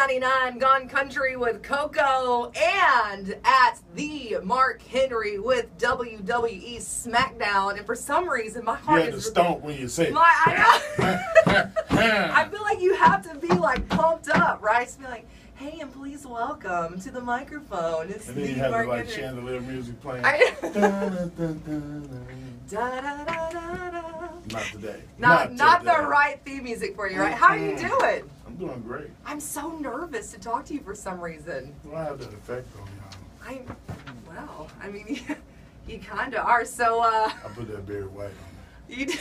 99 Gone Country with CoCo and at the Mark Henry with WWE Smackdown. And for some reason, my heart is... You had to stomp when you say it. I feel like you have to be like pumped up, right? To be like, hey, and please welcome to the microphone. It's and then you have like chandelier music playing. Not today. Not the right theme music for you, right? How are you doing? I'm doing great. I'm so nervous to talk to you for some reason. Well, I have that effect on you. Well, I mean, you kind of are. So, I put that Barry White on there. You do.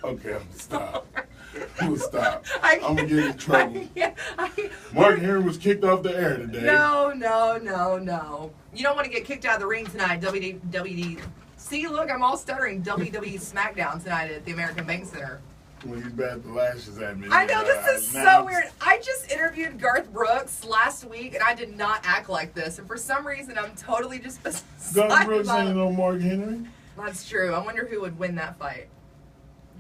Okay, I'm gonna stop. I'm gonna stop. I'm gonna get in trouble. Mark Henry was kicked off the air today. No. You don't want to get kicked out of the ring tonight. WWE. See, look, I'm all stuttering. WWE Smackdown tonight at the American Bank Center. When you bat the lashes at me. I know, this is so weird. I just interviewed Garth Brooks last week, and I did not act like this. And for some reason, I'm totally just beside Garth Brooks ain't no Mark Henry. That's true. I wonder who would win that fight.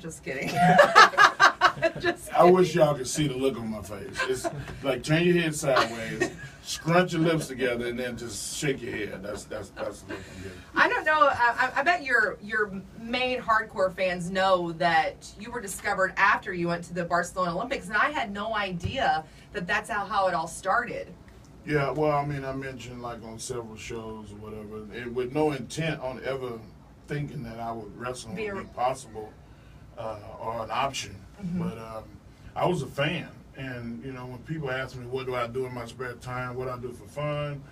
Just kidding. I wish y'all could see the look on my face. It's like turn your head sideways, scrunch your lips together, and then just shake your head. That's the look I'm getting. I don't know. I bet your main hardcore fans know that you were discovered after you went to the Barcelona Olympics, and I had no idea that that's how it all started. Yeah, well, I mean, I mentioned like on several shows or whatever, with no intent on ever thinking that I would wrestle would be possible. Or an option, but I was a fan, and you know when people ask me what do I do in my spare time, what I do for fun,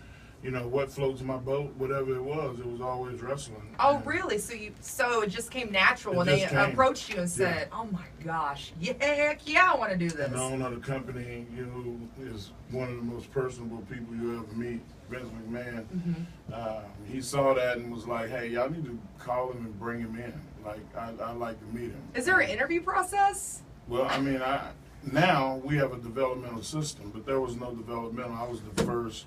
you know what floats my boat, whatever it was always wrestling. Oh, really? So it just came natural when they approached you and said, "Oh my gosh, heck yeah, I want to do this." And the owner of the company, you know, is one of the most personable people you ever meet, Vince McMahon. He saw that and was like, "Hey, y'all need to call him and bring him in. Like, I'd like to meet him." Is there an interview process? Well, I mean, now we have a developmental system, but there was no developmental. I was the first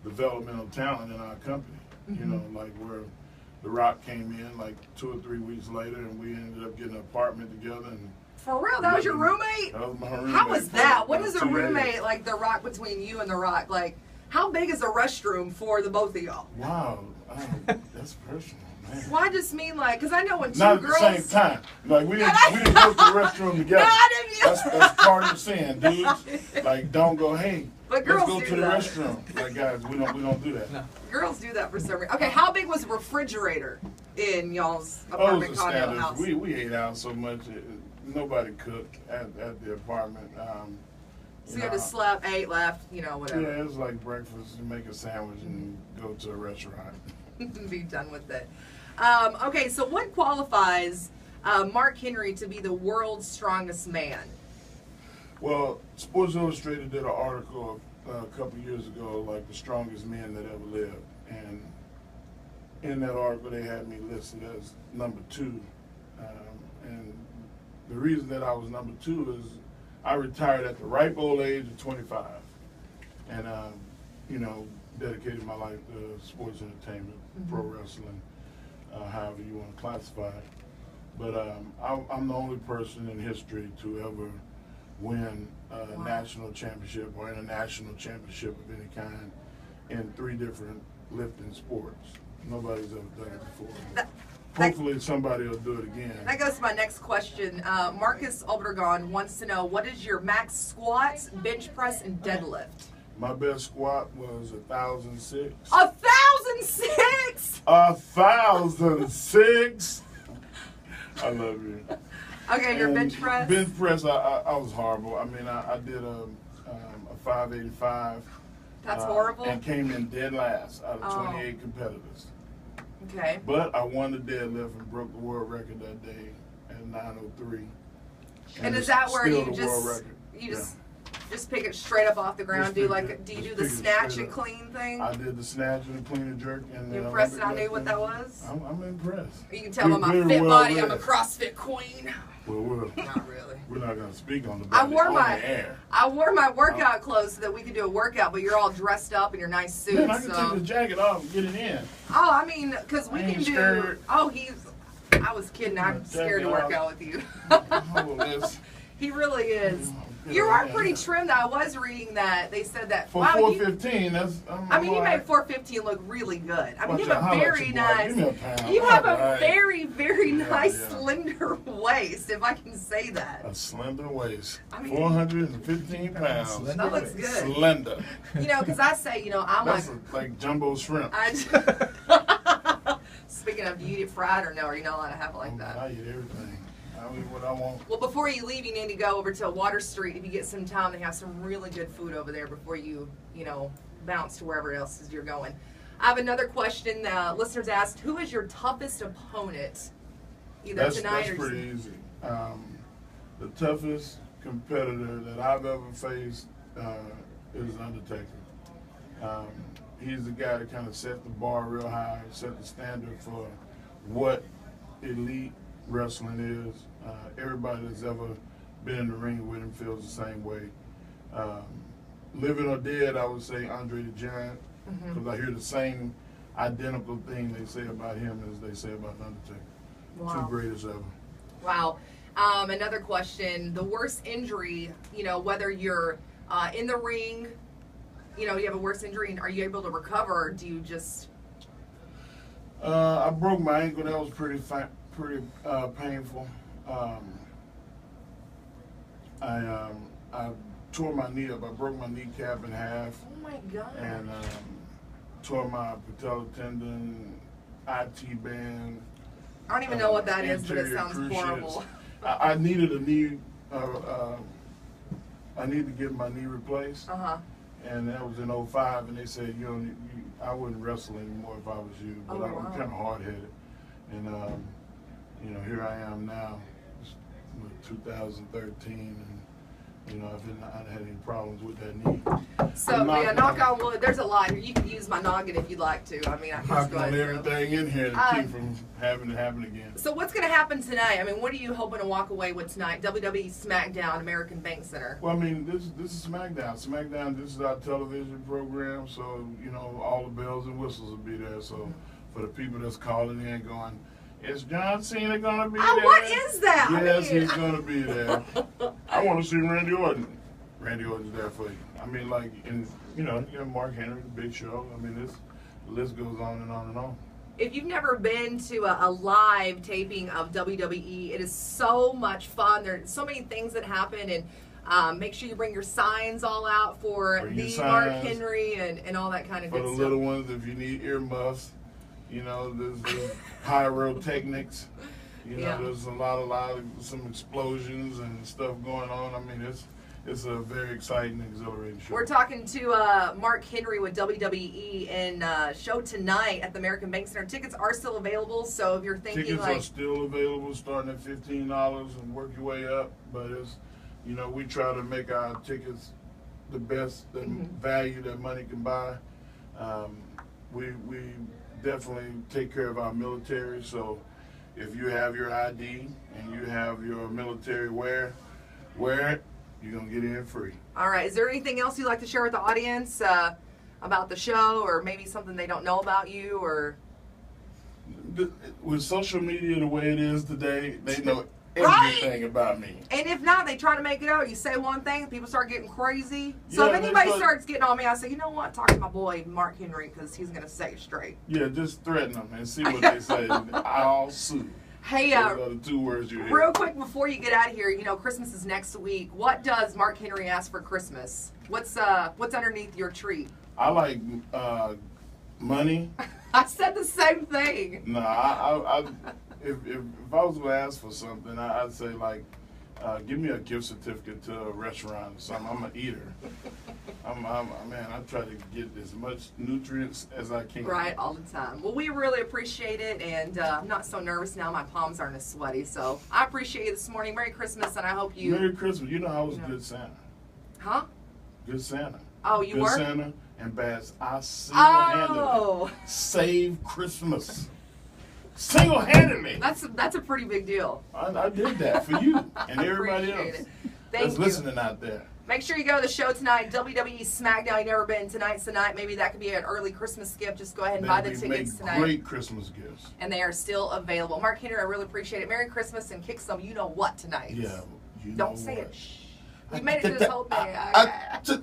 developmental talent in our company. You know, like where The Rock came in like 2 or 3 weeks later, and we ended up getting an apartment together. And for real, that was your roommate? That was my roommate. How was that? What is a roommate like The Rock between you and The Rock? Like, how big is a restroom for the both of y'all? Wow, that's personal. Man. Well, I just mean like, because I know when two Not girls... Not at the same time. Like, we didn't go to the restroom together. That's part of the saying, dudes. Like, don't go, hey, but let's go to the restroom. Like, guys, we don't do that. No. Girls do that for some reason. Okay, how big was the refrigerator in y'all's apartment condo house? We ate out so much, nobody cooked at the apartment. So you had to sleep, ate, left, you know, whatever. Yeah, it was like breakfast, you make a sandwich and go to a restaurant. Be done with it. Okay, so what qualifies Mark Henry to be the world's strongest man? Well, Sports Illustrated did an article a couple years ago, like the strongest men that ever lived. And in that article, they had me listed as number 2. And the reason that I was number 2 is I retired at the ripe old age of 25. And, you know, dedicated my life to sports entertainment, pro wrestling, however you want to classify it. But I'm the only person in history to ever win a national championship or international championship of any kind in 3 different lifting sports. Nobody's ever done it before. Hopefully somebody will do it again. That goes to my next question. Marcus Obregon wants to know, what is your max squats, bench press, and deadlift? My best squat was 1,006. 1,006? 1,006? I love you. Okay, your bench press? Bench press, I was horrible. I mean, I did a 585. That's horrible? And came in dead last out of 28 competitors. Okay. But I won the deadlift and broke the world record that day at 903. And is that where you just pick it straight up off the ground? Do you do the snatch and clean thing? I did the snatch and the clean and jerk. And you impressed and I knew what that was? I'm impressed. You can tell by my fit body, I'm a CrossFit queen. Well, not really. We're not going to speak on the body on the air. I wore my workout clothes so that we could do a workout, but you're all dressed up in your nice suits. Man, I can take the jacket off and get it in. Oh, I mean, because we can do... Scared. Oh, I was kidding. I'm scared to work out with you. He really is. You are pretty trimmed. I was reading that they said that for 415. That's. I mean, you made 415 look really good. I mean, you have a very nice. You You have a very, very nice slender waist, if I can say that. A slender waist. I mean, 415 pounds. That looks good. Slender. You know, because I say, you know, I'm that's like jumbo shrimp. Speaking of, do you eat it fried or no? Are you not allowed to have it like that? I eat everything. I eat what I want. Well, before you leave, you need to go over to Water Street if you get some time. They have some really good food over there before you know, bounce to wherever else you're going. I have another question. Listeners asked, who is your toughest opponent? Either tonight that's or pretty easy. The toughest competitor that I've ever faced is Undertaker. He's the guy that kind of set the bar real high, set the standard for what elite wrestling is. Everybody that's ever been in the ring with him feels the same way. Living or dead, I would say Andre the Giant, because I hear the same identical thing they say about him as they say about Undertaker. Wow. Two greatest ever. Wow. Another question. The worst injury, you know, whether you're in the ring, you know, you have a worse injury, and are you able to recover, or do you just... I broke my ankle. That was pretty painful. I tore my knee up. I broke my kneecap in half. Oh my God. And tore my patella tendon, IT band. I don't even know what that is, but it sounds horrible. I needed a knee. I needed to get my knee replaced. And that was in 2005, and they said, I wouldn't wrestle anymore if I was you, but I'm kind of hard-headed. And, you know, here I am now, it's 2013, and, you know, I haven't had any problems with that knee. So, yeah, knock on wood, there's a lot here. You can use my noggin if you'd like to. I mean, I can just go ahead and everything in here to keep from having to happen again. So what's going to happen tonight? I mean, what are you hoping to walk away with tonight? WWE Smackdown, American Bank Center. Well, I mean, this is Smackdown. Smackdown, this is our television program, so, you know, all the bells and whistles will be there. So for the people that's calling in going, is John Cena going to be there? What is that? Yes, he's going to be there. I want to see Randy Orton. Randy Orton's there for you. I mean, like, you know, Mark Henry, the Big Show. I mean, the list goes on and on and on. If you've never been to a live taping of WWE, it is so much fun. There's so many things that happen, and make sure you bring your signs all out for the Mark Henry and all that kind of good stuff. For the little ones, if you need earmuffs, you know, there's pyrotechnics. You know, there's a lot of some explosions and stuff going on. I mean, it's a very exciting, exhilarating show. We're talking to Mark Henry with WWE and show tonight at the American Bank Center. Tickets are still available, so if you're thinking tickets are still available, starting at $15 and work your way up. But it's, you know, we try to make our tickets the best value that money can buy. We definitely take care of our military, so if you have your ID and you have your military wear it, you're going to get in free. All right. Is there anything else you'd like to share with the audience about the show, or maybe something they don't know about you? Or with social media the way it is today, they know everything about me. And if not, they try to make it out. You say one thing, people start getting crazy. So if anybody starts getting on me, I say, you know what? Talk to my boy Mark Henry, because he's going to say it straight. Yeah, just threaten them and see what they say. I'll sue. Hey, those are the 2 words you hear. Real quick before you get out of here, you know, Christmas is next week. What does Mark Henry ask for Christmas? What's underneath your tree? I like money. I said the same thing. No, if I was going to ask for something, I'd say, like, give me a gift certificate to a restaurant or something. I'm an eater. I try to get as much nutrients as I can. Right, all the time. Well, we really appreciate it, and I'm not so nervous now. My palms aren't as sweaty, so I appreciate you this morning. Merry Christmas, and I hope you... Merry Christmas. You know I was good Santa. Huh? Good Santa. Oh, you good were? Good Santa and Bass. I single-handedly saved Christmas. Single-handedly. That's a pretty big deal. I did that for you and everybody else that's listening out there. Make sure you go to the show tonight, WWE Smackdown. You've never been. Tonight's the night. Maybe that could be an early Christmas gift. Just go ahead and buy the tickets tonight. Great Christmas gifts. And they are still available. Mark Henry, I really appreciate it. Merry Christmas and kick some you-know-what tonight. Yeah, Don't say it. Shh. We made it through this whole thing. Okay.